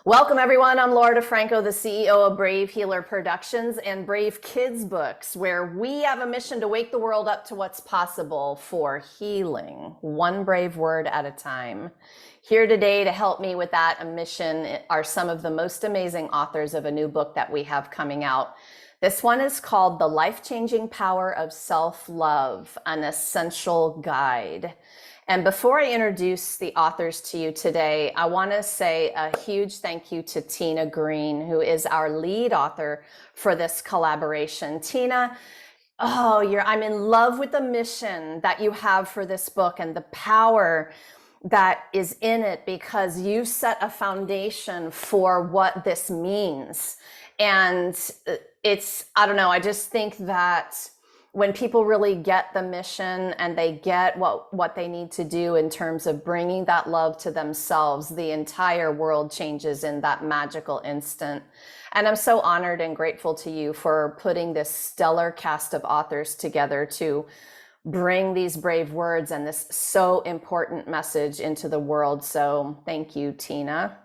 Welcome, everyone. I'm Laura DeFranco, the CEO of Brave Healer Productions and Brave Kids Books, where we have a mission to wake the world up to what's possible for healing, one brave word at a time. Here today to help me with that mission are some of the most amazing authors of a new book that we have coming out. This one is called The Life-Changing Power of Self-Love, an Essential Guide. And before I introduce the authors to you today, I want to say a huge thank you to Tina Green, who is our lead author for this collaboration. Tina, I'm in love with the mission that you have for this book and the power that is in it, because you set a foundation for what this means. And I don't know, I just think that when people really get the mission and they get what they need to do in terms of bringing that love to themselves, the entire world changes in that magical instant. And I'm so honored and grateful to you for putting this stellar cast of authors together to bring these brave words and this so important message into the world. So thank you, Tina.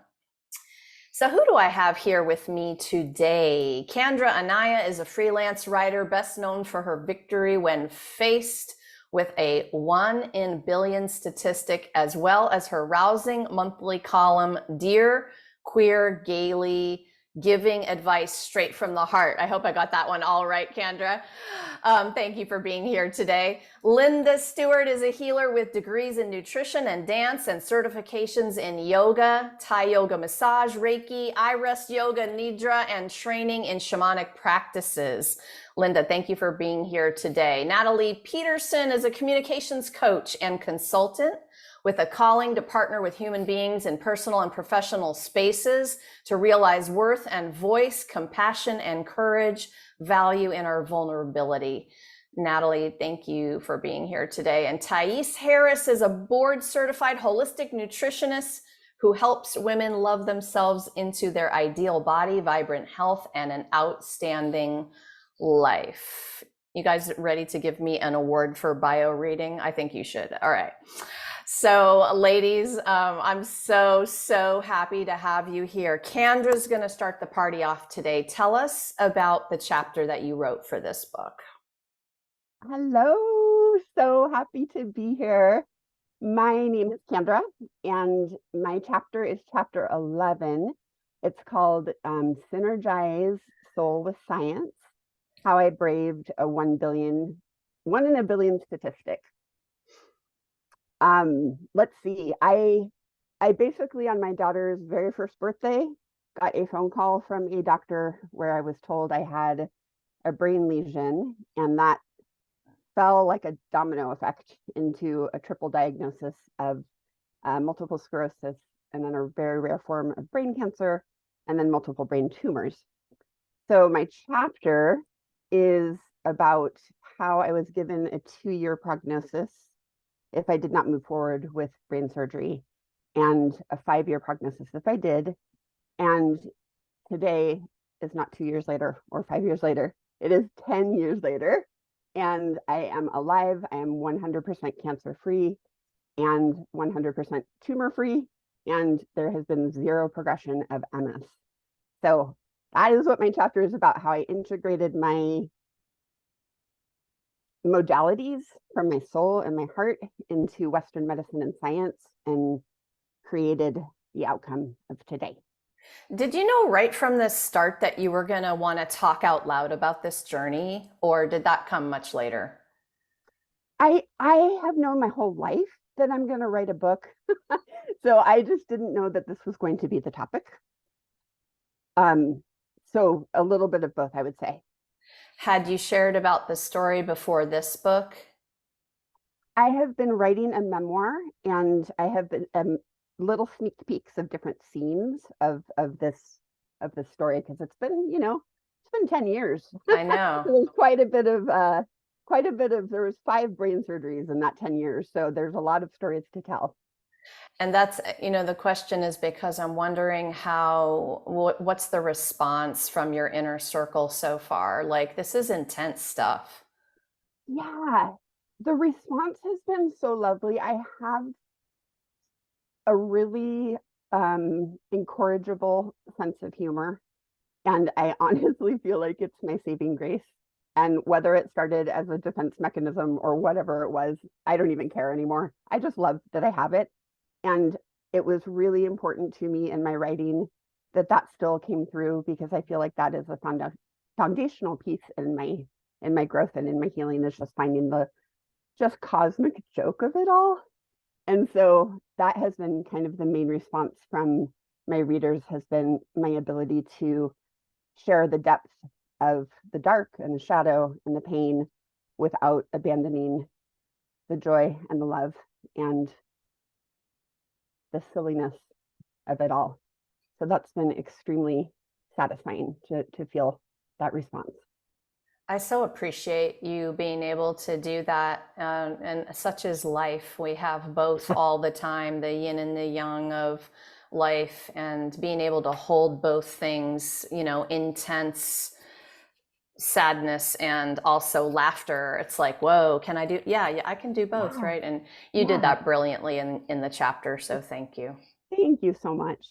So who do I have here with me today? Kendra Anaya is a freelance writer, best known for her victory when faced with a 1 in billion statistic, as well as her rousing monthly column, Dear Queer Gaily, giving advice straight from the heart. I hope I got that one all right, Kendra. Thank you for being here today. Linda Stewart is a healer with degrees in nutrition and dance and certifications in yoga, Thai yoga massage, Reiki, I-Rest yoga, Nidra, and training in shamanic practices. Linda, thank you for being here today. Natalie Peterson is a communications coach and consultant with a calling to partner with human beings in personal and professional spaces to realize worth and voice, compassion and courage, value in our vulnerability. Natalie, thank you for being here today. And Thais Harris is a board certified holistic nutritionist who helps women love themselves into their ideal body, vibrant health, and an outstanding life. You guys ready to give me an award for bio reading? I think you should. All right. So ladies, I'm so happy to have you here. Kendra's going to start the party off today. Tell us about the chapter that you wrote for this book. Hello, so happy to be here. My name is Kendra, and my chapter is chapter 11. It's called Synergize Soul with Science, How I Braved a 1 in a billion statistic. Let's see. I basically, on my daughter's very first birthday, got a phone call from a doctor where I was told I had a brain lesion, and that fell like a domino effect into a triple diagnosis of multiple sclerosis, and then a very rare form of brain cancer, and then multiple brain tumors. So my chapter is about how I was given a 2-year prognosis if I did not move forward with brain surgery, and a 5-year prognosis if I did. And today is not 2 years later or 5 years later, it is 10 years later. And I am alive. I am 100% cancer free and 100% tumor free. And there has been 0 progression of MS. So that is what my chapter is about, how I integrated my modalities from my soul and my heart into Western medicine and science, and created the outcome of today. Did you know right from the start that you were going to want to talk out loud about this journey, or did that come much later? I have known my whole life that I'm going to write a book. So I just didn't know that this was going to be the topic. So a little bit of both, I would say. Had you shared about the story before this book? I have been writing a memoir, and I have been little sneak peeks of different scenes of this story, because it's been 10 years. I know. There's quite a bit of there was 5 brain surgeries in that 10 years, so there's a lot of stories to tell. And that's, the question is because I'm wondering what's the response from your inner circle so far? Like, this is intense stuff. Yeah, the response has been so lovely. I have a really incorrigible sense of humor. And I honestly feel like it's my saving grace. And whether it started as a defense mechanism or whatever it was, I don't even care anymore. I just love that I have it. And it was really important to me in my writing that that still came through because I feel like that is a foundational piece in my growth and in my healing is just finding the just cosmic joke of it all. And so that has been kind of the main response from my readers has been my ability to share the depth of the dark and the shadow and the pain without abandoning the joy and the love and the silliness of it all. So that's been extremely satisfying to feel that response. I so appreciate you being able to do that. And such is life. We have both all the time, the yin and the yang of life, and being able to hold both things, intense sadness and also laughter. It's like, whoa, can I do? Yeah, yeah, I can do both, Yeah, right? And you did yeah. that brilliantly in the chapter. So thank you. Thank you so much.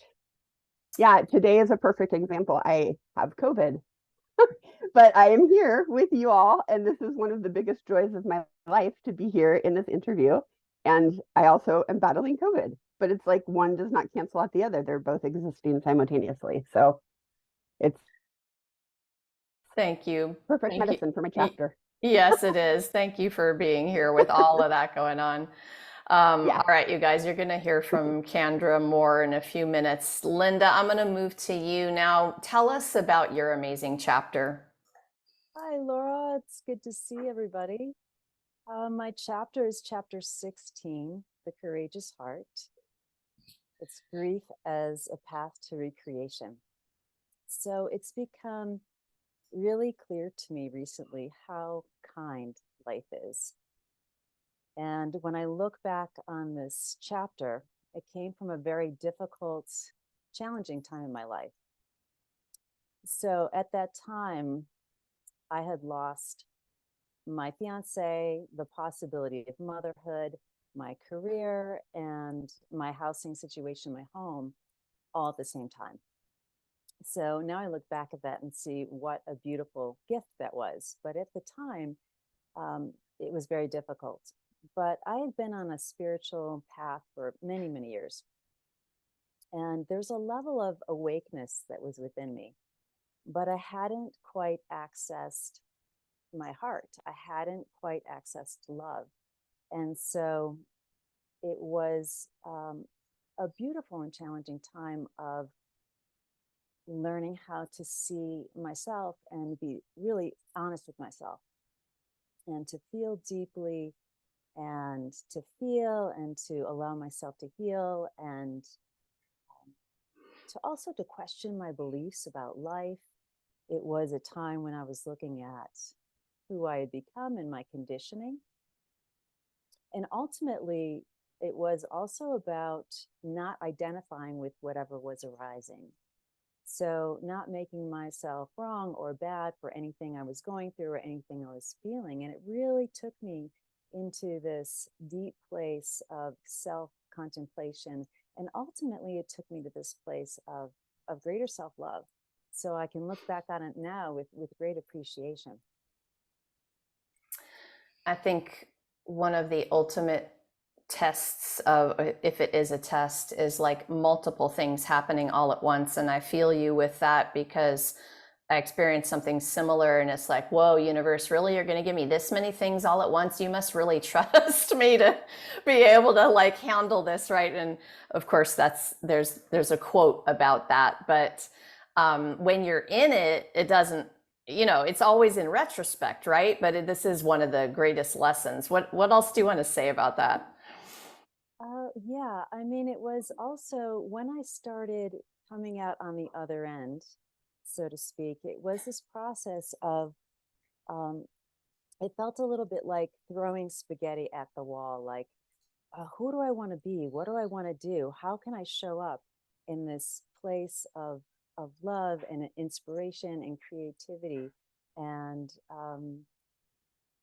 Yeah, today is a perfect example. I have COVID, but I am here with you all. And this is one of the biggest joys of my life to be here in this interview. And I also am battling COVID, but it's like one does not cancel out the other. They're both existing simultaneously. So it's Thank you. perfect Thank you. medicine for my chapter. Yes, it is. Thank you for being here with all of that going on. Yeah. All right, you guys, you're going to hear from Kendra more in a few minutes. Linda, I'm going to move to you now. Tell us about your amazing chapter. Hi, Laura. It's good to see everybody. My chapter is chapter 16, The Courageous Heart. It's grief as a path to recreation. So it's become really clear to me recently how kind life is. And when I look back on this chapter, it came from a very difficult, challenging time in my life. So at that time, I had lost my fiance, the possibility of motherhood, my career, and my housing situation, my home, all at the same time. So now I look back at that and see what a beautiful gift that was. But at the time, it was very difficult. But I had been on a spiritual path for many, many years. And there's a level of awakeness that was within me, but I hadn't quite accessed my heart. I hadn't quite accessed love. And so it was a beautiful and challenging time of learning how to see myself and be really honest with myself and to feel deeply and to feel and to allow myself to heal and to also to question my beliefs about life. It was a time when I was looking at who I had become and my conditioning. And ultimately, it was also about not identifying with whatever was arising. So, not making myself wrong or bad for anything I was going through or anything I was feeling. And it really took me into this deep place of self contemplation. And ultimately, it took me to this place of greater self love. So, I can look back on it now with great appreciation. I think one of the ultimate tests of, if it is a test, is like multiple things happening all at once. And I feel you with that because I experienced something similar and it's like, whoa, universe, really? You're going to give me this many things all at once? You must really trust me to be able to like handle this, right? And of course, there's a quote about that. But when you're in it, it doesn't, it's always in retrospect, right? But this is one of the greatest lessons. What else do you want to say about that? Yeah, I mean, it was also when I started coming out on the other end, so to speak, it was this process of, um, it felt a little bit like throwing spaghetti at the wall, like, who do I want to be? What do I want to do? How can I show up in this place of love and inspiration and creativity? And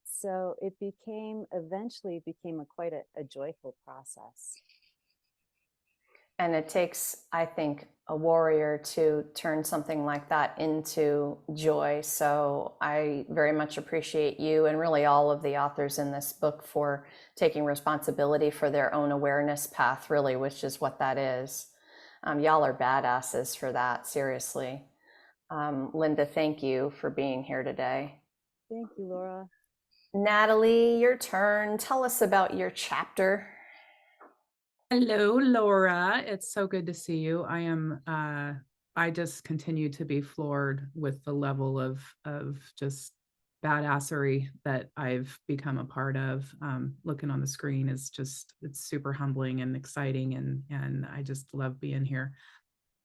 so it eventually became quite a joyful process. And it takes, I think, a warrior to turn something like that into joy. So I very much appreciate you and really all of the authors in this book for taking responsibility for their own awareness path, really, which is what that is. Y'all are badasses for that, seriously. Linda, thank you for being here today. Thank you, Laura. Natalie, your turn. Tell us about your chapter. Hello, Laura. It's so good to see you. I just continue to be floored with the level of just badassery that I've become a part of. Looking on the screen is just, it's super humbling and exciting, and I just love being here.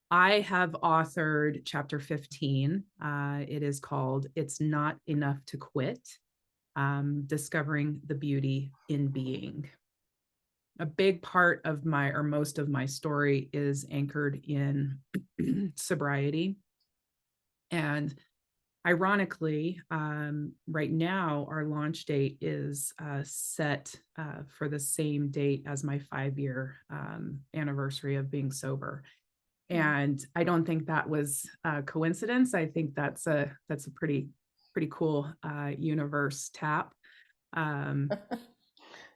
I have authored chapter 15. It is called "It's Not Enough to Quit: Discovering the Beauty in Being." A big part of most of my story is anchored in sobriety. And ironically, right now, our launch date is set for the same date as my 5-year anniversary of being sober. And I don't think that was a coincidence. I think that's a pretty cool universe tap.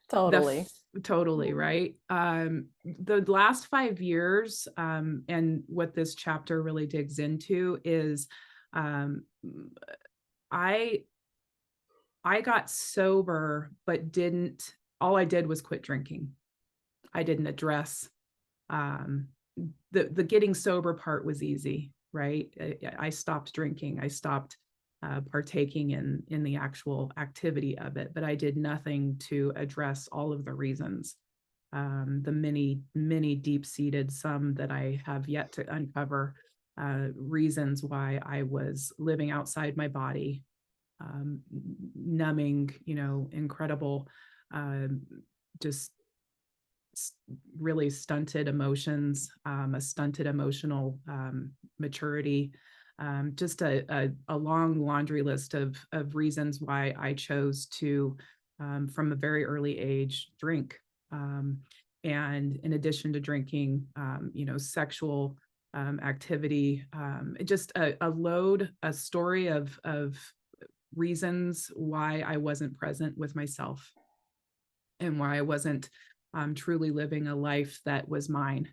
Totally. Totally, right? The last 5 years, and what this chapter really digs into is, I got sober, but all I did was quit drinking. I didn't address, the getting sober part was easy, right? I stopped drinking. I stopped partaking in the actual activity of it, but I did nothing to address all of the reasons, the many deep-seated, some that I have yet to uncover, reasons why I was living outside my body, numbing, incredible, just really stunted emotions, a stunted emotional maturity, just a long laundry list of reasons why I chose to, from a very early age, drink. And in addition to drinking, sexual activity, just a story of reasons why I wasn't present with myself and why I wasn't truly living a life that was mine.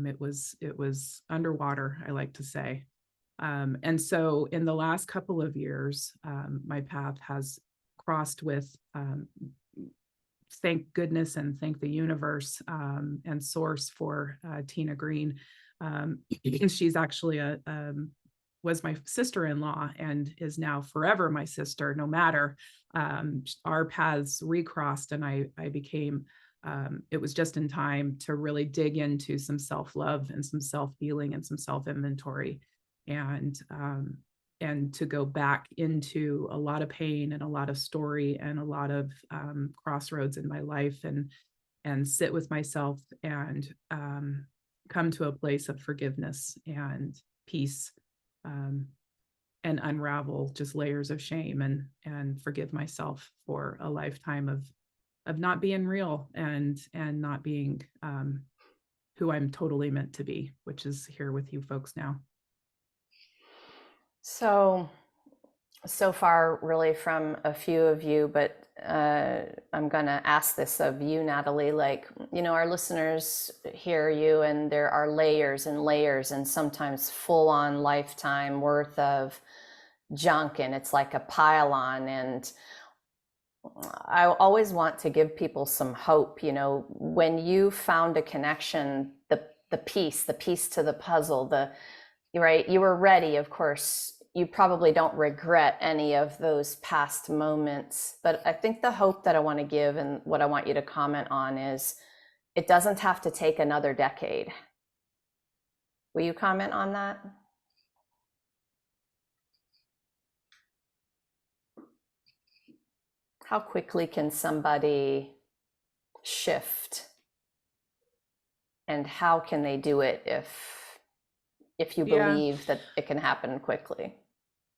It was underwater, I like to say. And so in the last couple of years, my path has crossed with, thank goodness and thank the universe and source for Tina Green. She's actually was my sister-in-law and is now forever my sister, no matter. Our paths recrossed, and I became, it was just in time to really dig into some self-love and some self-healing and some self-inventory, and to go back into a lot of pain and a lot of story and a lot of crossroads in my life, and sit with myself and come to a place of forgiveness and peace, and unravel just layers of shame, and forgive myself for a lifetime of not being real and not being who I'm totally meant to be, which is here with you folks now. So far, really from a few of you, but I'm going to ask this of you, Natalie. Like, our listeners hear you, and there are layers and layers and sometimes full-on lifetime worth of junk, and it's like a pile-on. And I always want to give people some hope. When you found a connection, the piece to the puzzle, right, you were ready. Of course, you probably don't regret any of those past moments, but I think the hope that I want to give and what I want you to comment on is it doesn't have to take another decade. Will you comment on that? How quickly can somebody shift, and how can they do it if you believe that it can happen quickly?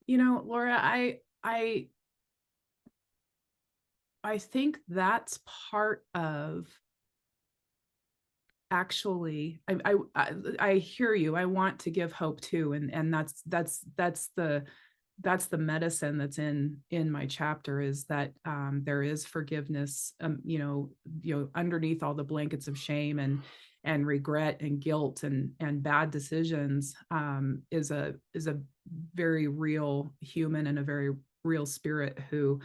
Laura, I think that's part of actually, I hear you. I want to give hope too. And that's the medicine that's in my chapter, is that there is forgiveness, underneath all the blankets of shame and regret and guilt and bad decisions, is a very real human and a very real spirit who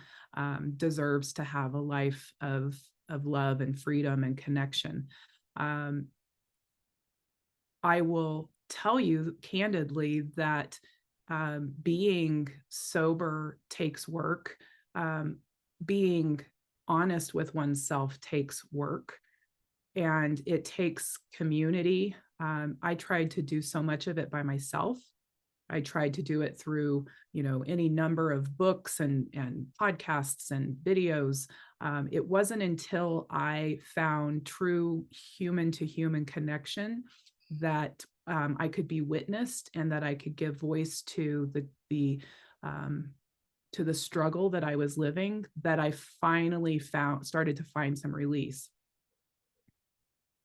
deserves to have a life of love and freedom and connection. I will tell you candidly that being sober takes work. Being honest with oneself takes work, and it takes community. I tried to do so much of it by myself. I tried to do it through, any number of books and podcasts and videos. It wasn't until I found true human to human connection that I could be witnessed, and that I could give voice to the struggle that I was living, that I finally started to find some release.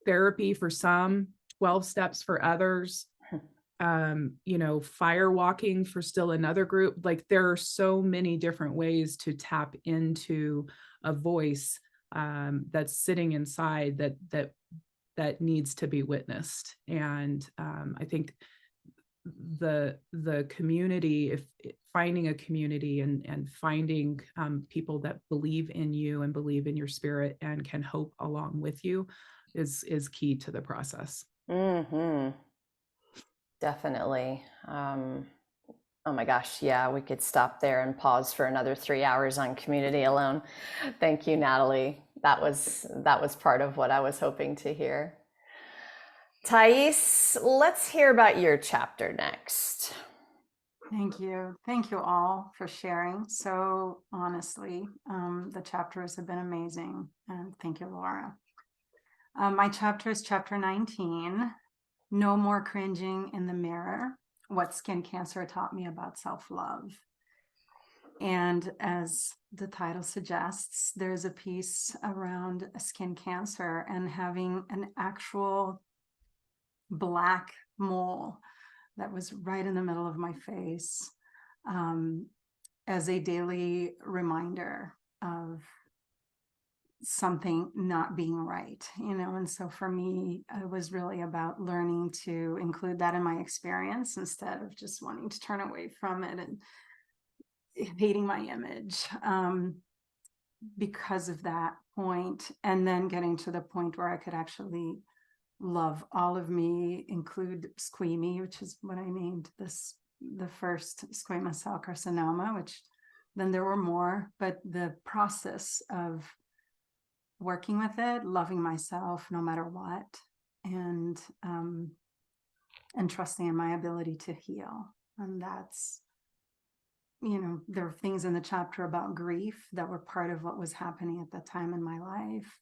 Therapy for some, 12 steps for others, fire walking for still another group. Like, there are so many different ways to tap into a voice that's sitting inside that needs to be witnessed. And I think the community, if finding a community and finding people that believe in you and believe in your spirit and can hope along with you is key to the process. Mm-hmm. Definitely. Oh my gosh, yeah, we could stop there and pause for another 3 hours on community alone. Thank you, Natalie. That was part of what I was hoping to hear. Thais, let's hear about your chapter next. Thank you. Thank you all for sharing. So honestly, the chapters have been amazing. And thank you, Laura. My chapter is chapter 19, No More Cringing in the Mirror, What Skin Cancer Taught Me About Self-Love. And as the title suggests, there's a piece around skin cancer and having an actual black mole that was right in the middle of my face, as a daily reminder of something not being right, and so for me, it was really about learning to include that in my experience instead of just wanting to turn away from it and hating my image, because of that point, and then getting to the point where I could actually love all of me, include squammy, which is what I named the first squamous cell carcinoma, which then there were more, but the process of working with it, loving myself no matter what, and trusting in my ability to heal. And that's, there are things in the chapter about grief that were part of what was happening at that time in my life,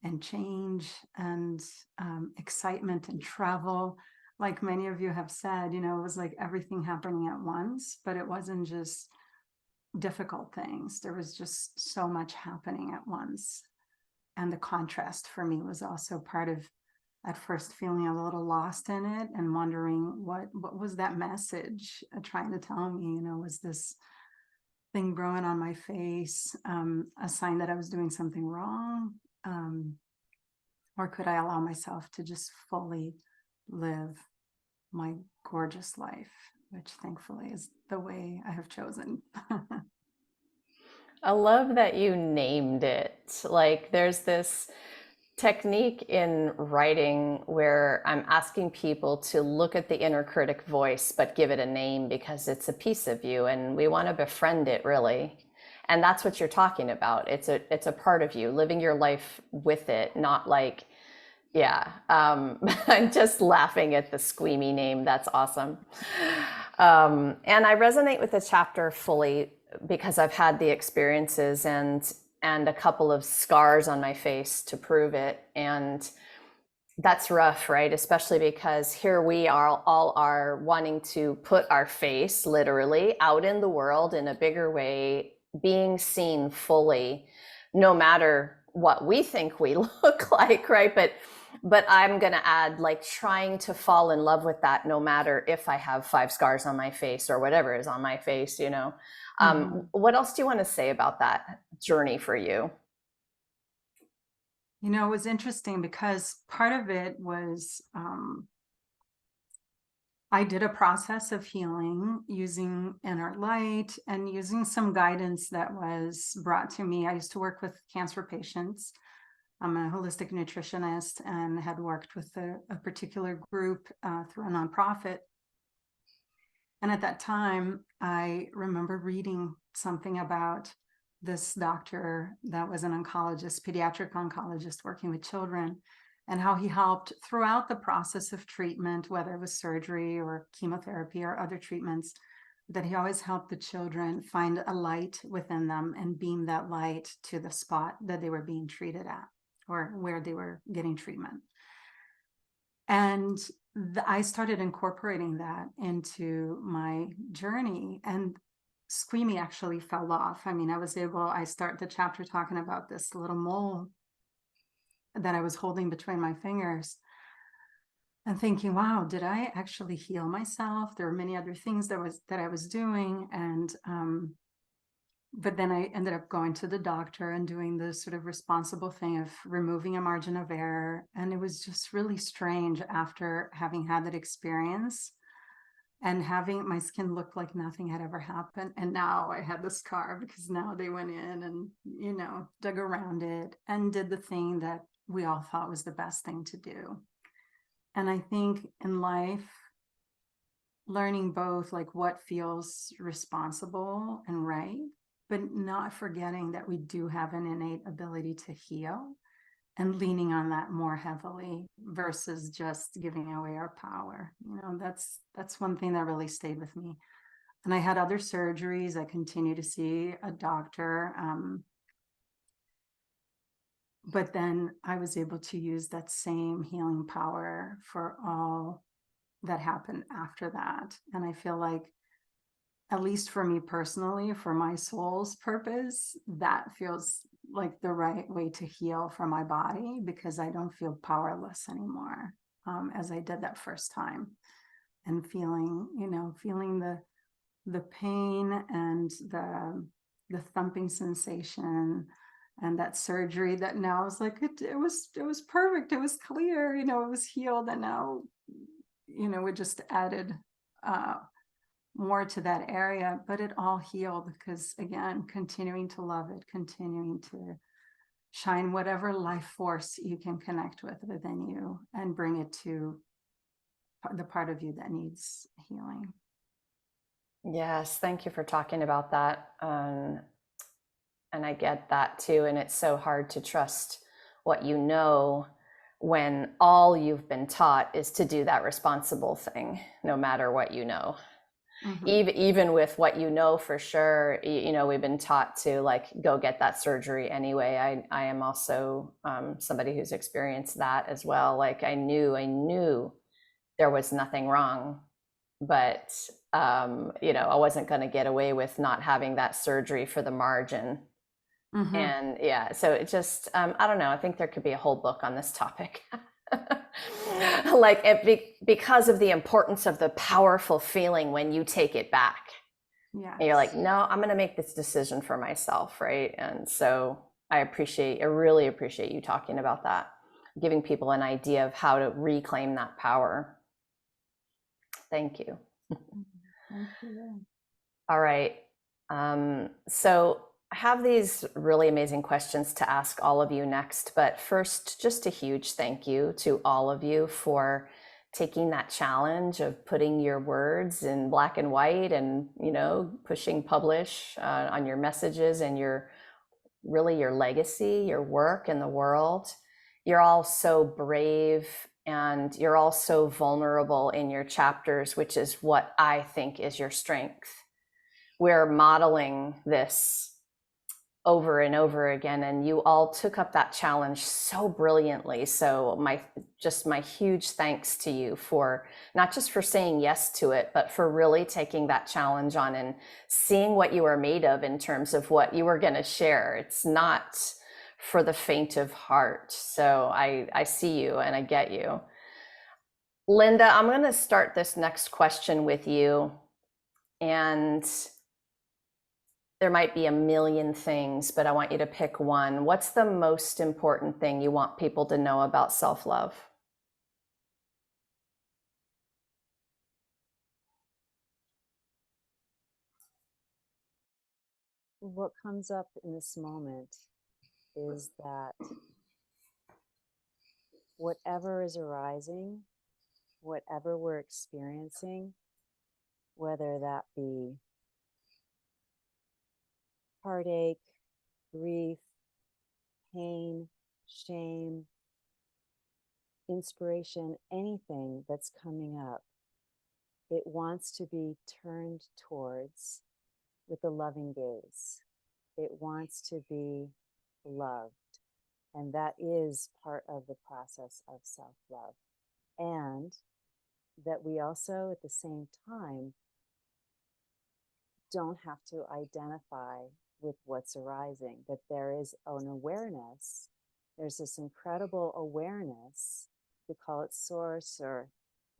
and change and excitement and travel. Like many of you have said, it was like everything happening at once, but it wasn't just difficult things. There was just so much happening at once. And the contrast for me was also part of, at first, feeling a little lost in it and wondering what was that message trying to tell me. Was this thing growing on my face a sign that I was doing something wrong? Or could I allow myself to just fully live my gorgeous life, which thankfully is the way I have chosen. I love that you named it. Like, there's this technique in writing where I'm asking people to look at the inner critic voice, but give it a name, because it's a piece of you and we want to befriend it, really. And that's what you're talking about. It's a part of you, living your life with it, not like, yeah. I'm just laughing at the squeamy name. That's awesome. And I resonate with the chapter fully because I've had the experiences and a couple of scars on my face to prove it. And that's rough, right? Especially because here we all are wanting to put our face literally out in the world in a bigger way, being seen fully, no matter what we think we look like, right? But but I'm going to add, like, trying to fall in love with that, no matter if I have 5 scars on my face or whatever is on my face, you know. What else do you want to say about that journey for you? You know, it was interesting because part of it was I did a process of healing using inner light and using some guidance that was brought to me. I used to work with cancer patients. I'm a holistic nutritionist and had worked with a particular group through a nonprofit. And at that time, I remember reading something about this doctor that was an oncologist, pediatric oncologist working with children, and how he helped throughout the process of treatment, whether it was surgery or chemotherapy or other treatments, that he always helped the children find a light within them and beam that light to the spot that they were being treated at or where they were getting treatment. And I started incorporating that into my journey, and Squeamy actually fell off. I mean, I start the chapter talking about this little mole that I was holding between my fingers and thinking, wow, did I actually heal myself? There were many other things that I was doing. And but then I ended up going to the doctor and doing the sort of responsible thing of removing a margin of error. And it was just really strange after having had that experience and having my skin look like nothing had ever happened. And now I had the scar because now they went in and, you know, dug around it and did the thing that we all thought was the best thing to do. And I think in life, learning both like what feels responsible and right, but not forgetting that we do have an innate ability to heal and leaning on that more heavily versus just giving away our power. You know, that's one thing that really stayed with me. And I had other surgeries. I continue to see a doctor. But then I was able to use that same healing power for all that happened after that. And I feel like, at least for me personally, for my soul's purpose, that feels like the right way to heal for my body, because I don't feel powerless anymore as I did that first time. And feeling the pain and the thumping sensation and that surgery that now is like, it was perfect. It was clear, you know, it was healed. And now, you know, we just added more to that area, but it all healed because, again, continuing to love it, continuing to shine whatever life force you can connect with within you and bring it to the part of you that needs healing. Yes, thank you for talking about that. And I get that too. And it's so hard to trust what you know when all you've been taught is to do that responsible thing, no matter what you know. Even with what you know for sure, you know, we've been taught to like go get that surgery anyway. I am also somebody who's experienced that as well. Like I knew there was nothing wrong, but you know, I wasn't going to get away with not having that surgery for the margin. And yeah, so it just I don't know. I think there could be a whole book on this topic. Like because of the importance of the powerful feeling when you take it back. Yeah, you're like, no, I'm going to make this decision for myself, right? And so I really appreciate you talking about that, giving people an idea of how to reclaim that power. Thank you. Thank you. All right. So I have these really amazing questions to ask all of you next, but first, just a huge thank you to all of you for taking that challenge of putting your words in black and white and, you know, pushing publish on your messages and your legacy, your work in the world. You're all so brave and you're all so vulnerable in your chapters, which is what I think is your strength. We're modeling this over and over again, and you all took up that challenge so brilliantly. So my huge thanks to you for not just for saying yes to it, but for really taking that challenge on and seeing what you are made of in terms of what you were going to share. It's not for the faint of heart. So I see you and I get you. Linda, I'm going to start this next question with you. And there might be a million things, but I want you to pick one. What's the most important thing you want people to know about self-love? What comes up in this moment is that whatever is arising, whatever we're experiencing, whether that be heartache, grief, pain, shame, inspiration, anything that's coming up, it wants to be turned towards with a loving gaze. It wants to be loved. And that is part of the process of self-love. And that we also, at the same time, don't have to identify with what's arising, that there is an awareness. There's this incredible awareness, we call it source or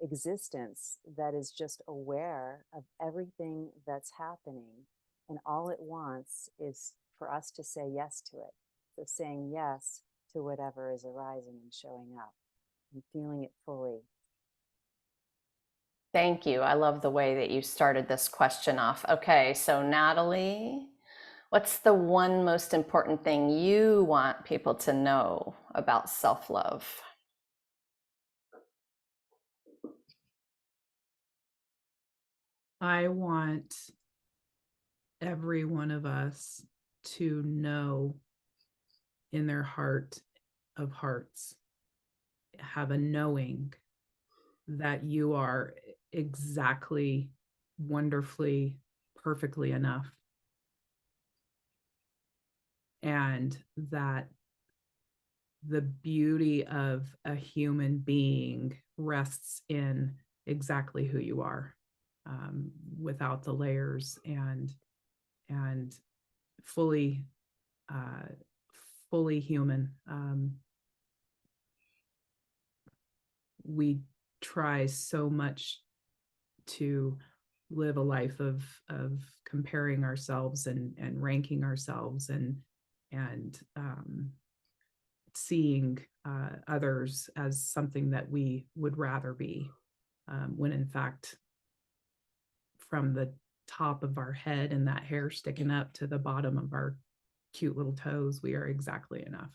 existence, that is just aware of everything that's happening. And all it wants is for us to say yes to it. So saying yes to whatever is arising and showing up and feeling it fully. Thank you. I love the way that you started this question off. Okay, so Natalie, what's the one most important thing you want people to know about self-love? I want every one of us to know in their heart of hearts, have a knowing that you are exactly, wonderfully, perfectly enough. And that the beauty of a human being rests in exactly who you are, without the layers, and fully human. We try so much to live a life of comparing ourselves and ranking ourselves and seeing others as something that we would rather be, when in fact, from the top of our head and that hair sticking up to the bottom of our cute little toes, we are exactly enough.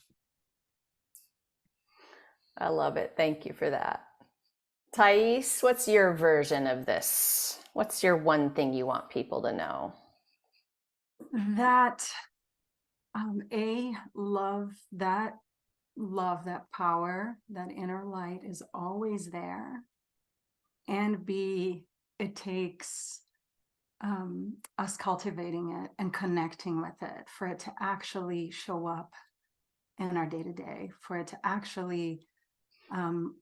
I love it. Thank you for that. Thais, what's your version of this? What's your one thing you want people to know? That love, that power, that inner light is always there. And B, it takes us cultivating it and connecting with it for it to actually show up in our day-to-day, for it to actually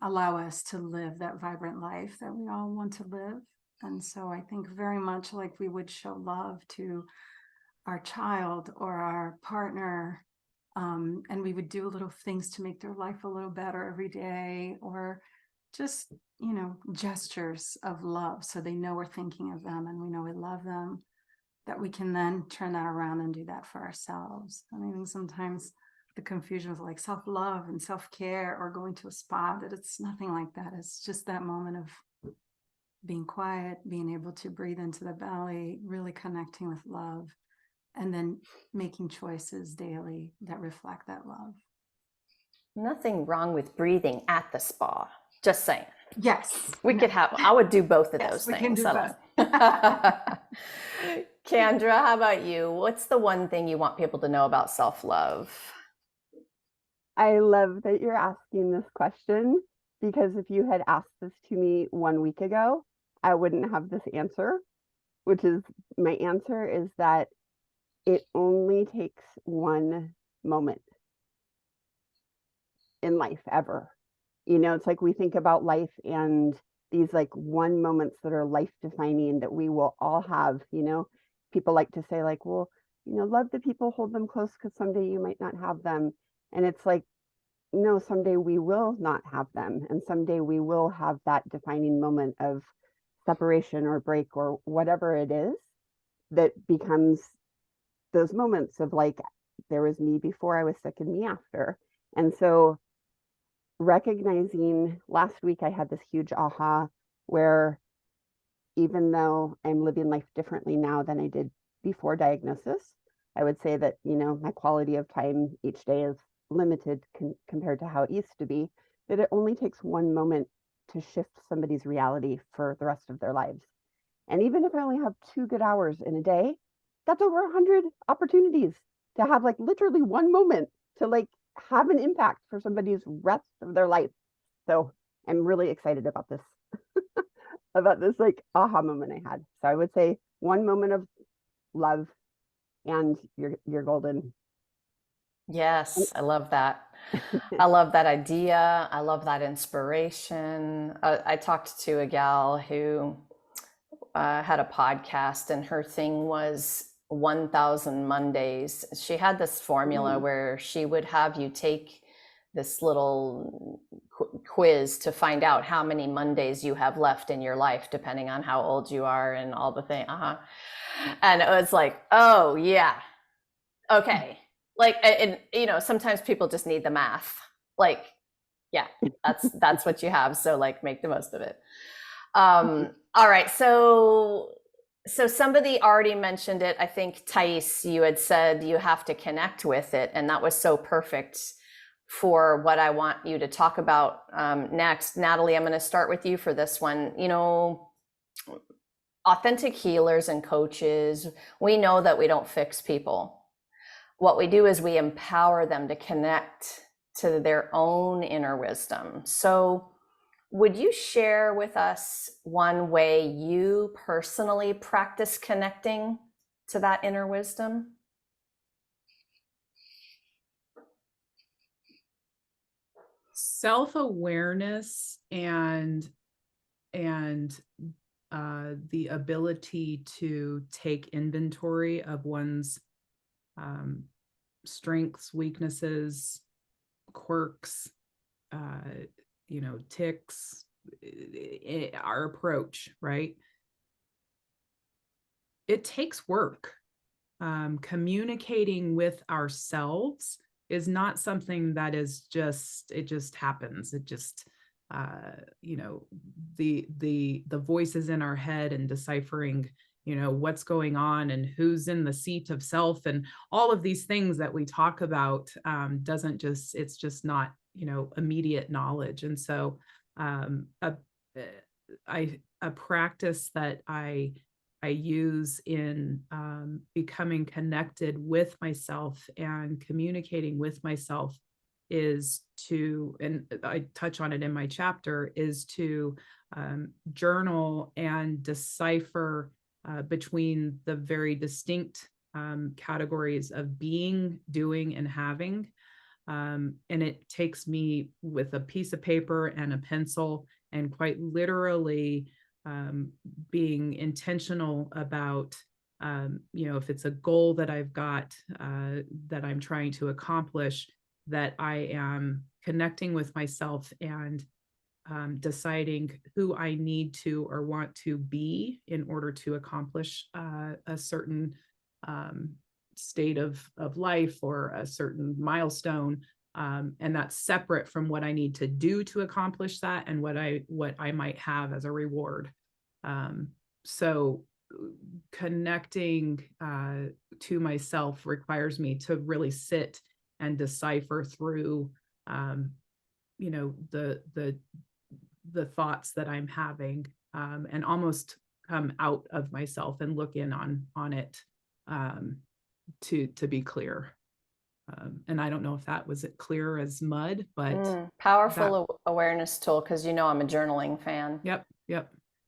allow us to live that vibrant life that we all want to live. And so I think very much like we would show love to our child or our partner, and we would do little things to make their life a little better every day, or just, gestures of love so they know we're thinking of them and we know we love them, that we can then turn that around and do that for ourselves. And I think sometimes the confusion with like self-love and self-care or going to a spa, that it's nothing like that. It's just that moment of being quiet, being able to breathe into the belly, really connecting with love, and then making choices daily that reflect that love. Nothing wrong with breathing at the spa. Just saying. Yes. I would do both of Yes, those we things. can do both. Kendra, how about you? What's the one thing you want people to know about self-love? I love that you're asking this question, because if you had asked this to me 1 week ago, I wouldn't have this answer, which is, my answer is that it only takes one moment in life ever. It's like we think about life and these like one moments that are life defining that we will all have. People like to say like, well, love the people, hold them close, because someday you might not have them. And it's like, no, someday we will not have them. And someday we will have that defining moment of separation or break or whatever it is that becomes those moments of like, there was me before I was sick and me after. And so recognizing, last week I had this huge aha where even though I'm living life differently now than I did before diagnosis, I would say that, my quality of time each day is limited compared to how it used to be, that it only takes one moment to shift somebody's reality for the rest of their lives. And even if I only have 2 good hours in a day, that's over 100 opportunities to have like literally one moment to like have an impact for somebody's rest of their life. So I'm really excited about this, about this like aha moment I had. So I would say one moment of love and you're golden. Yes, I love that. I love that idea. I love that inspiration. I talked to a gal who had a podcast, and her thing was 1,000 Mondays. She had this formula where she would have you take this little quiz to find out how many Mondays you have left in your life, depending on how old you are and all the things. And it was like, oh, yeah. Okay. Like, and sometimes people just need the math. Like, yeah, that's what you have. So like, make the most of it. All right. So somebody already mentioned it. I think Thais, you had said you have to connect with it, and that was so perfect for what I want you to talk about next. Natalie, I'm going to start with you for this one. Authentic healers and coaches, we know that we don't fix people. What we do is we empower them to connect to their own inner wisdom. So would you share with us one way you personally practice connecting to that inner wisdom? Self-awareness and the ability to take inventory of one's strengths, weaknesses, quirks, ticks, our approach, right? It takes work. Communicating with ourselves is not something that is it just happens. It just, the voices in our head and deciphering, what's going on and who's in the seat of self and all of these things that we talk about it's just not, immediate knowledge. And so a practice that I use in becoming connected with myself and communicating with myself is to, and I touch on it in my chapter, is to journal and decipher between the very distinct categories of being, doing, and having. And it takes me with a piece of paper and a pencil and quite literally being intentional about, if it's a goal that I've got that I'm trying to accomplish, that I am connecting with myself and deciding who I need to or want to be in order to accomplish a certain state of life or a certain milestone. And that's separate from what I need to do to accomplish that and what I might have as a reward. So connecting to myself requires me to really sit and decipher through, the thoughts that I'm having, and almost come out of myself and look in on it, to be clear. And I don't know if that was clear as mud, but powerful awareness tool, because I'm a journaling fan. Yep.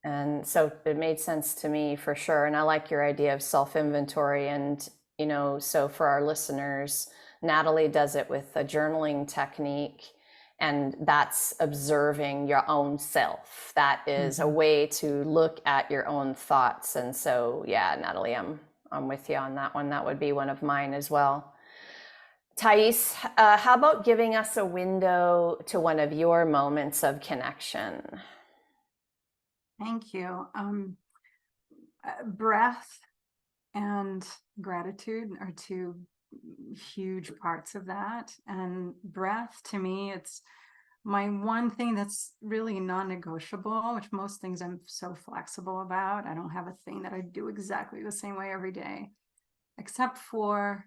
And so it made sense to me for sure. And I like your idea of self-inventory. And, so for our listeners, Natalie does it with a journaling technique, and that's observing your own self. That is a way to look at your own thoughts. And so, yeah, Natalie, I'm with you on that one. That would be one of mine as well. Thais, how about giving us a window to one of your moments of connection? Thank you. Breath and gratitude are two huge parts of that. And breath, to me, it's my one thing that's really non-negotiable, which most things I'm so flexible about. I don't have a thing that I do exactly the same way every day, except for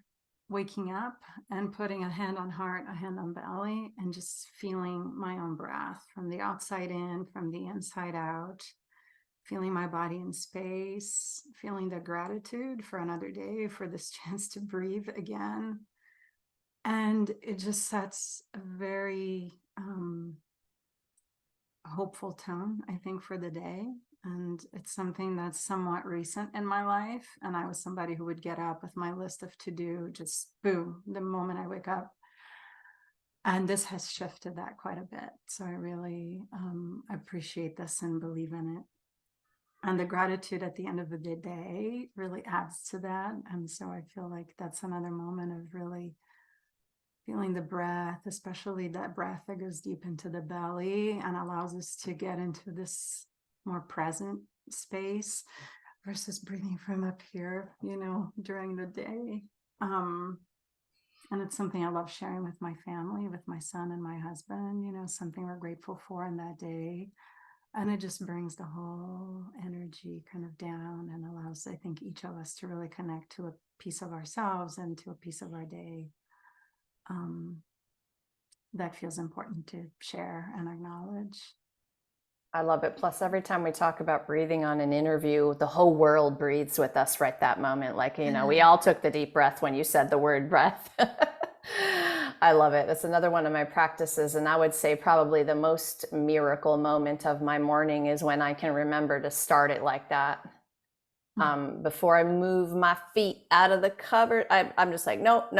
waking up and putting a hand on heart, a hand on belly, and just feeling my own breath from the outside in, from the inside out, feeling my body in space, feeling the gratitude for another day, for this chance to breathe again. And it just sets a very hopeful tone, I think, for the day. And it's something that's somewhat recent in my life. And I was somebody who would get up with my list of to do, just boom, the moment I wake up. And this has shifted that quite a bit. So I really appreciate this and believe in it. And the gratitude at the end of the day really adds to that. And so I feel like that's another moment of really feeling the breath, especially that breath that goes deep into the belly and allows us to get into this more present space versus breathing from up here, during the day. And it's something I love sharing with my family, with my son and my husband, something we're grateful for in that day. And it just brings the whole energy kind of down and allows, I think, each of us to really connect to a piece of ourselves and to a piece of our day. That feels important to share and acknowledge. I love it. Plus, every time we talk about breathing on an interview, the whole world breathes with us right that moment. Like, we all took the deep breath when you said the word breath. I love it. That's another one of my practices. And I would say probably the most miracle moment of my morning is when I can remember to start it like that. Before I move my feet out of the cupboard, I'm just like, nope,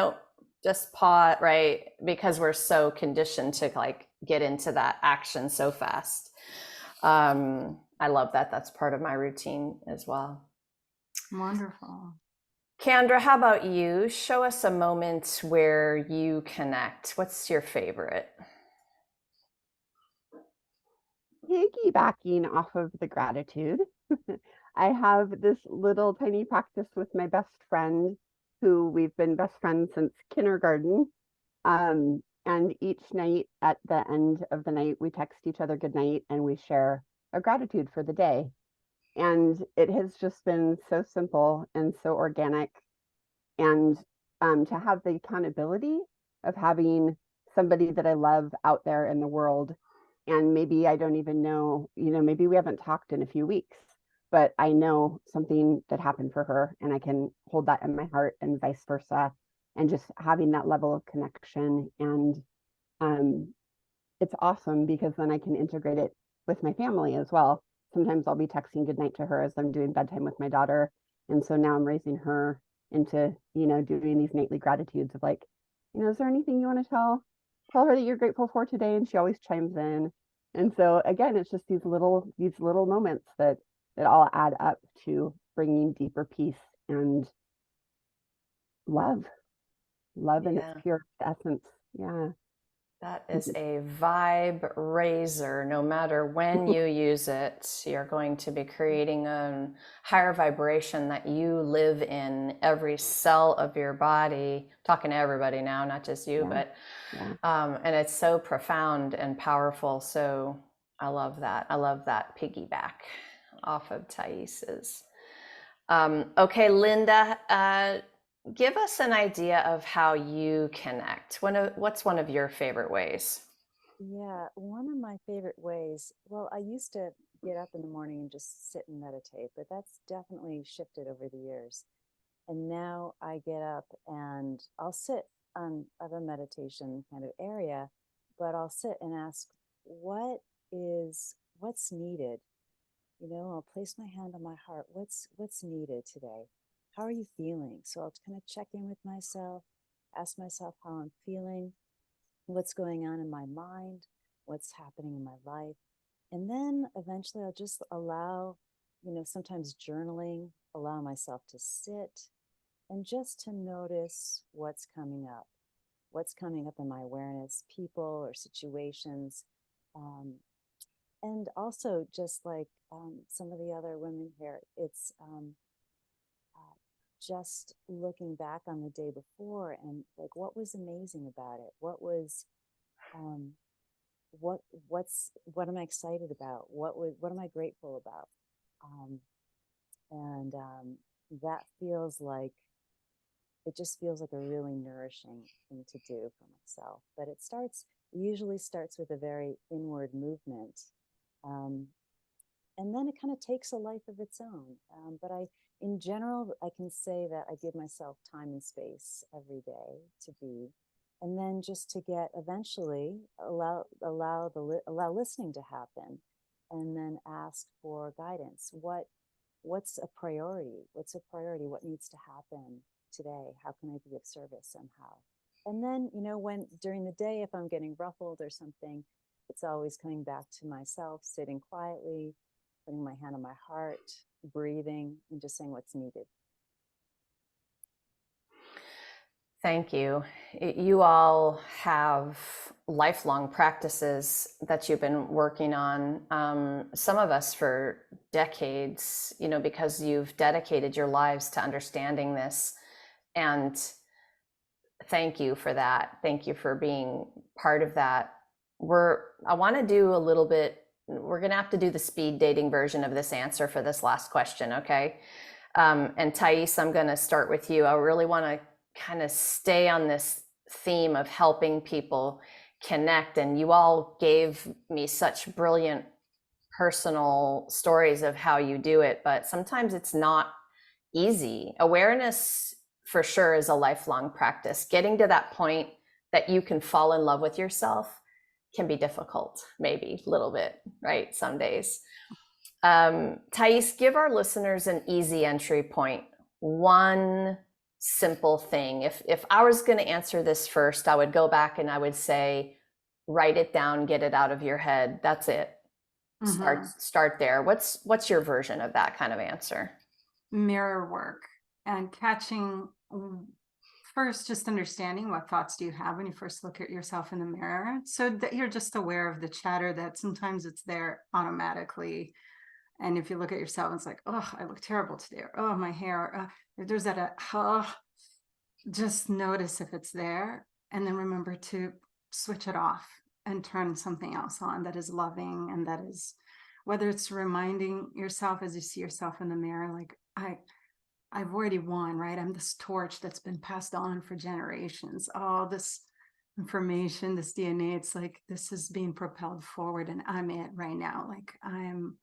just pause, right? Because we're so conditioned to like get into that action so fast. I love that. That's part of my routine as well. Wonderful. Kendra, how about you? Show us a moment where you connect. What's your favorite? Piggybacking off of the gratitude, I have this little tiny practice with my best friend who we've been best friends since kindergarten. And each night at the end of the night, we text each other good night and we share a gratitude for the day. And it has just been so simple and so organic. And to have the accountability of having somebody that I love out there in the world. And maybe I don't even know, maybe we haven't talked in a few weeks, but I know something that happened for her and I can hold that in my heart and vice versa. And just having that level of connection. And it's awesome because then I can integrate it with my family as well. Sometimes I'll be texting goodnight to her as I'm doing bedtime with my daughter. And so now I'm raising her into, doing these nightly gratitudes of like, is there anything you want to tell her that you're grateful for today? And she always chimes in. And so again, it's just these little moments that all add up to bringing deeper peace and love in its pure essence. Yeah. That is a vibe raiser. No matter when you use it, you're going to be creating a higher vibration that you live in every cell of your body. I'm talking to everybody now, not just you, but and it's so profound and powerful. So I love that. I love that piggyback off of Thais's. Okay, Linda, give us an idea of how you connect. What's one of your favorite ways? Yeah, one of my favorite ways, well, I used to get up in the morning and just sit and meditate, but that's definitely shifted over the years. And now I get up and I'll sit on a meditation kind of area, but I'll sit and ask, what's needed? I'll place my hand on my heart. What's needed today? How are you feeling? So I'll kind of check in with myself, ask myself how I'm feeling, what's going on in my mind, what's happening in my life. And then eventually I'll just allow, sometimes journaling, allow myself to sit and just to notice what's coming up. what's coming up in my awareness, people or situations. And also just like some of the other women here, it's just looking back on the day before and like, what was amazing about it? What was, what am I excited about? What am I grateful about? And that feels like, it just feels like a really nourishing thing to do for myself. But it usually starts with a very inward movement. And then it kind of takes a life of its own. But in general, I can say that I give myself time and space every day to be, and then just to get, eventually allow listening to happen, and then ask for guidance. What's a priority? What's a priority? What needs to happen today? How can I be of service somehow? And then, when during the day, if I'm getting ruffled or something, it's always coming back to myself, sitting quietly, putting my hand on my heart, breathing, and just saying what's needed. Thank you. You all have lifelong practices that you've been working on, some of us for decades, because you've dedicated your lives to understanding this. And thank you for that. Thank you for being part of that. I want to do a little bit, we're going to have to do the speed dating version of this answer for this last question, okay? And Thais, I'm going to start with you. I really want to kind of stay on this theme of helping people connect. And you all gave me such brilliant personal stories of how you do it, but sometimes it's not easy. Awareness for sure is a lifelong practice. Getting to that point that you can fall in love with yourself can be difficult, maybe a little bit, right? Some days. Thais, give our listeners an easy entry point. One simple thing. If I was going to answer this first, I would go back and I would say, write it down, get it out of your head. That's it. Start there. What's your version of that kind of answer? Mirror work and catching, first, just understanding what thoughts do you have when you first look at yourself in the mirror, so that you're just aware of the chatter that sometimes it's there automatically. And if you look at yourself, it's like, oh, I look terrible today. Or, oh, my hair. There's that, just notice if it's there. And then remember to switch it off and turn something else on that is loving. And that is, whether it's reminding yourself as you see yourself in the mirror, like, I've already won, right? I'm this torch that's been passed on for generations. All this information, this DNA, it's like, this is being propelled forward and I'm it right now. Like, I'm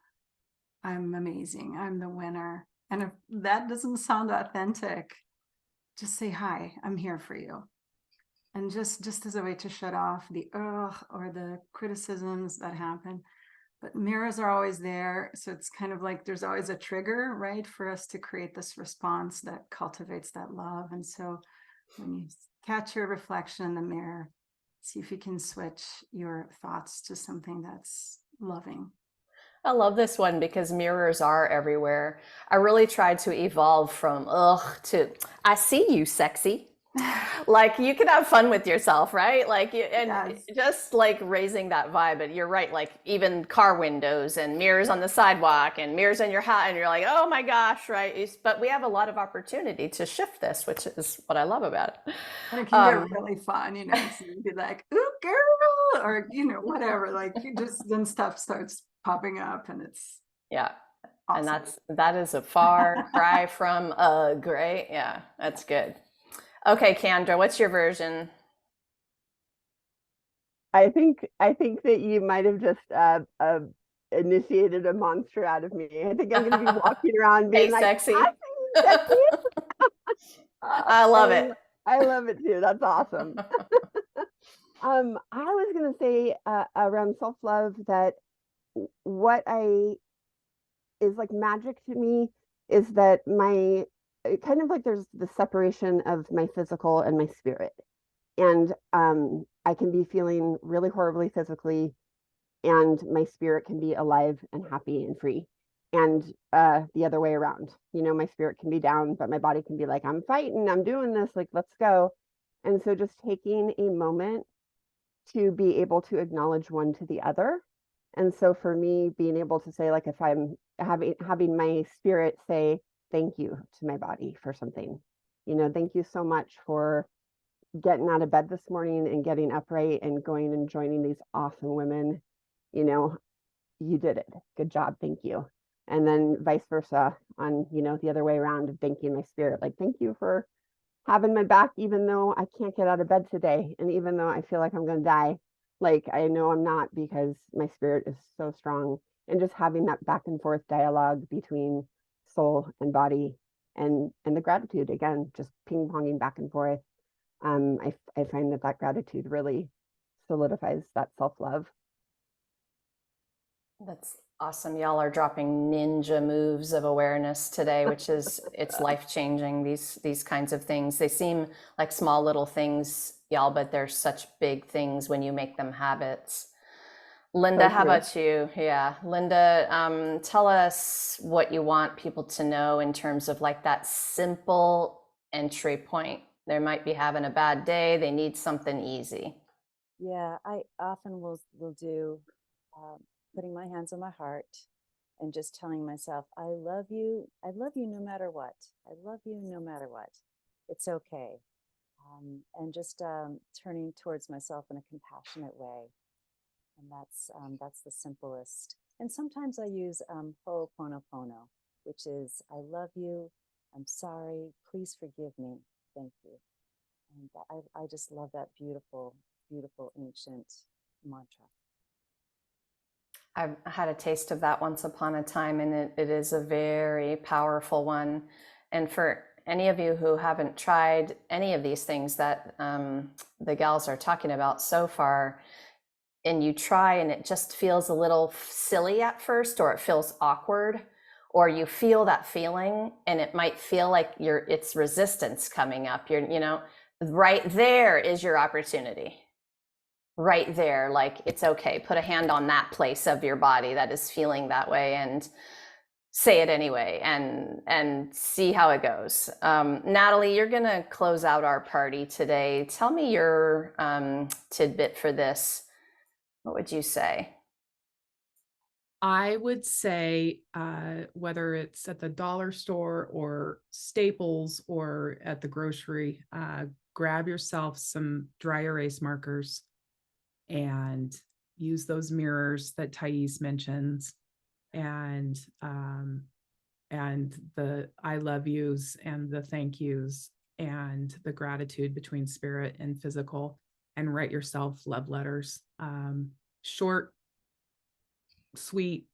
amazing. I'm the winner. And if that doesn't sound authentic, just say, hi, I'm here for you. And just as a way to shut off the or the criticisms that happen. But mirrors are always there. So it's kind of like there's always a trigger, right, for us to create this response that cultivates that love. And so when you catch your reflection in the mirror, see if you can switch your thoughts to something that's loving. I love this one because mirrors are everywhere. I really tried to evolve from to I see you, sexy. Like, you can have fun with yourself, right? Like, and Yes. just like raising that vibe. And you're right, like even car windows and mirrors on the sidewalk and mirrors in your house, and you're like, oh my gosh, right? But we have a lot of opportunity to shift this, which is what I love about it. And it can get really fun, so you'd be like, ooh, girl, or whatever. Like, you just, then stuff starts popping up, and it's awesome. And that is a far cry from great. Yeah, that's good. Okay, Kendra, what's your version? I think that you might have just initiated a monster out of me. I think I'm going to be walking around being like, sexy. I think sexy. I love it. I love it too. That's awesome. I was going to say around self-love that what is like magic to me is that kind of like there's the separation of my physical and my spirit. And I can be feeling really horribly physically, and my spirit can be alive and happy and free. And the other way around, my spirit can be down, but my body can be like, I'm fighting, I'm doing this, like, let's go. And so just taking a moment to be able to acknowledge one to the other. And so for me, being able to say, like, if I'm having my spirit say thank you to my body for something, thank you so much for getting out of bed this morning and getting upright and going and joining these awesome women. You did it. Good job. Thank you. And then vice versa on, the other way around of thanking my spirit, like, thank you for having my back, even though I can't get out of bed today. And even though I feel like I'm going to die, like, I know I'm not, because my spirit is so strong. And just having that back and forth dialogue between soul and body, and the gratitude, again, just ping ponging back and forth. I find that gratitude really solidifies that self-love. That's awesome. Y'all are dropping ninja moves of awareness today, which is, it's life-changing, these kinds of things. They seem like small little things, y'all, but they're such big things when you make them habits. Linda, how about you? Yeah, Linda, tell us what you want people to know in terms of like that simple entry point. They might be having a bad day. They need something easy. Yeah, I often will do putting my hands on my heart and just telling myself, I love you. I love you no matter what. I love you no matter what. It's okay. And just turning towards myself in a compassionate way. And that's the simplest. And sometimes I use Ho'oponopono, which is, I love you. I'm sorry. Please forgive me. Thank you. And I just love that beautiful, beautiful ancient mantra. I've had a taste of that once upon a time, and it is a very powerful one. And for any of you who haven't tried any of these things that the gals are talking about so far, and you try and it just feels a little silly at first, or it feels awkward, or you feel that feeling and it might feel like it's resistance coming up, right there is your opportunity. Right there, like, it's okay. Put a hand on that place of your body that is feeling that way and say it anyway, and see how it goes. Natalie, you're gonna close out our party today. Tell me your tidbit for this. What would you say? I would say, whether it's at the dollar store or Staples or at the grocery, grab yourself some dry erase markers and use those mirrors that Thais mentions, and the I love yous and the thank yous and the gratitude between spirit and physical, and write yourself love letters, short, sweet,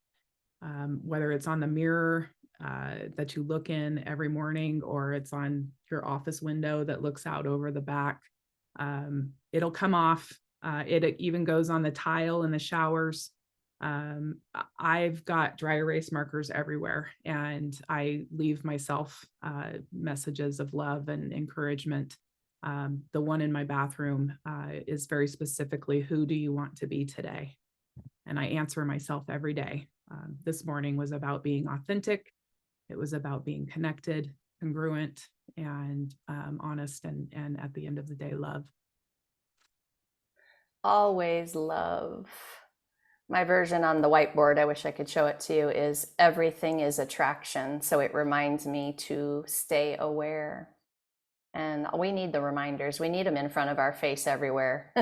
whether it's on the mirror that you look in every morning, or it's on your office window that looks out over the back. It'll come off. It even goes on the tile in the showers. I've got dry erase markers everywhere, and I leave myself messages of love and encouragement. The one in my bathroom is very specifically, who do you want to be today? And I answer myself every day. This morning was about being authentic. It was about being connected, congruent, and honest, and at the end of the day, love. Always love. My version on the whiteboard, I wish I could show it to you, is everything is attraction. So it reminds me to stay aware. And we need the reminders. We need them in front of our face everywhere.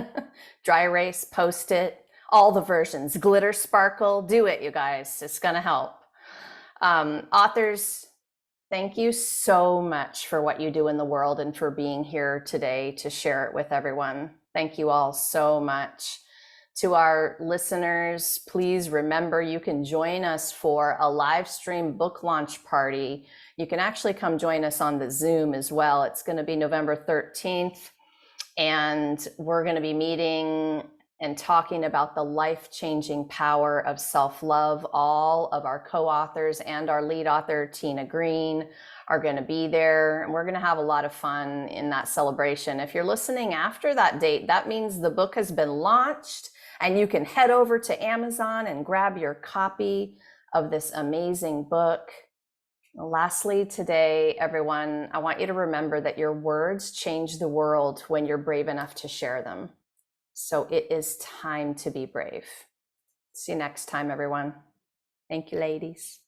Dry erase, Post-it, all the versions, glitter, sparkle, do it, you guys. It's going to help. Authors, thank you so much for what you do in the world and for being here today to share it with everyone. Thank you all so much. To our listeners, please remember you can join us for a live stream book launch party. You can actually come join us on the Zoom as well. It's going to be November 13th, and we're going to be meeting and talking about the life-changing power of self-love. All of our co-authors and our lead author, Tina Green, are going to be there, and we're going to have a lot of fun in that celebration. If you're listening after that date, that means the book has been launched, and you can head over to Amazon and grab your copy of this amazing book. Lastly, today, everyone, I want you to remember that your words change the world when you're brave enough to share them. So it is time to be brave. See you next time, everyone. Thank you, ladies.